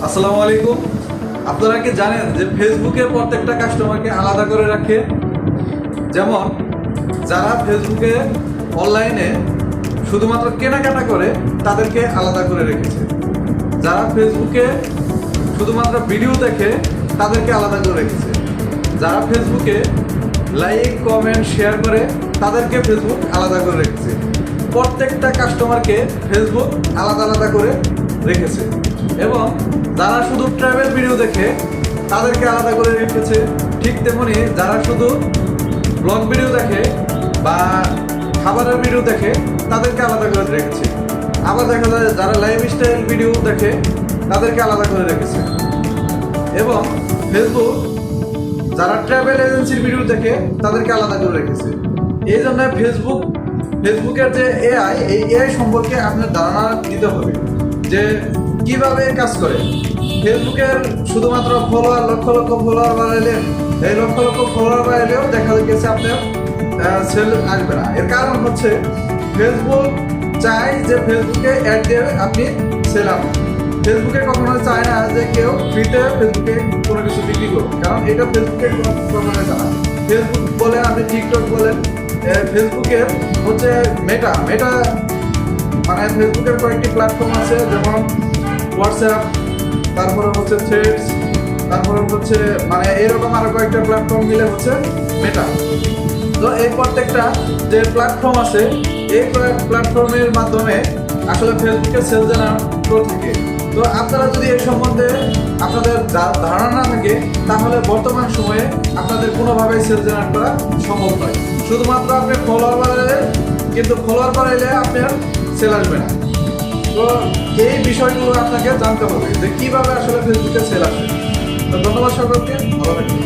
আসসালামু আলাইকুম। আপনারা কি জানেন যে ফেসবুকে প্রত্যেকটা কাস্টমারকে আলাদা করে রাখে? যেমন যারা ফেসবুকে অনলাইনে শুধুমাত্র কেনাকাটা করে তাদেরকে আলাদা করে রেখেছে। যারা ফেসবুকে শুধুমাত্র ভিডিও দেখে তাদেরকে আলাদা করে রেখেছে। যারা ফেসবুকে লাইক কমেন্ট শেয়ার করে তাদেরকে ফেসবুক আলাদা করে রেখেছে। প্রত্যেকটা কাস্টমারকে ফেসবুক আলাদা আলাদা করে রেখেছে। এবং যারা শুধু ট্রাভেল ভিডিও দেখে তাদেরকে আলাদা করে রেখেছে। ঠিক তেমনি যারা শুধু ব্লগ ভিডিও দেখে বা খাবারের ভিডিও দেখে তাদেরকে আলাদা করে রেখেছে। আবার দেখা যায় যারা লাইফস্টাইল ভিডিও দেখে তাদেরকে আলাদা করে রেখেছে। এবং ফেসবুক যারা ট্রাভেল এজেন্সির ভিডিও দেখে তাদেরকে আলাদা করে রেখেছে। এই জন্য ফেসবুকের যে এআই, এই এআই সম্পর্কে আপনার ধারণা দিতে হবে যে কিভাবে কাজ করে। ফেসবুকের শুধুমাত্র ফলোয়ার লক্ষ লক্ষ ফলোয়ার বাড়াইলেন, এই লক্ষ লক্ষ ফলোয়ার বাড়াইলেও দেখা গেছে আপনার সেল আসবে না। এর কারণ হচ্ছে ফেসবুক চায় যে ফেসবুকে অ্যাড দিয়ে আপনি সেল আনুন। ফেসবুকে কখনো চায় না যে কেউ ফ্রিতে ফেসবুকে কোনো কিছু বিক্রি করুন, কারণ এটা ফেসবুকের কখনো চায় না। ফেসবুক বলেন, আপনি টিকটক বলেন, ফেসবুকের হচ্ছে মেটা মানে ফেসবুকের কয়েকটি প্ল্যাটফর্ম আছে, যেমন হোয়াটসঅ্যাপ, তারপরে হচ্ছে থ্রেডস, তারপরে হচ্ছে মানে এরকম আরো কয়েকটা প্ল্যাটফর্ম মিলে হচ্ছে মেটা। তো এই প্রত্যেকটা যে প্ল্যাটফর্ম আছে, এই প্ল্যাটফর্মের মাধ্যমে আসলে ফেসবুকে সেল জেনারেট করে থাকে। তো আপনারা যদি এই সম্বন্ধে আপনাদের ধারণা না থাকে তাহলে বর্তমান সময়ে আপনাদের কোনোভাবেই সেল জেনারেট করা সম্ভব নয়। শুধুমাত্র আপনি ফলোয়ার বাড়াইলে, কিন্তু ফলোয়ার বাড়াইলে আপনার সেল আসবে না। তো এই বিষয়গুলো আপনাকে জানতে হবে যে কিভাবে আসলে ফেসবুকে সেল আসে। তো ধন্যবাদ সকলকে, ভালো থাকবেন।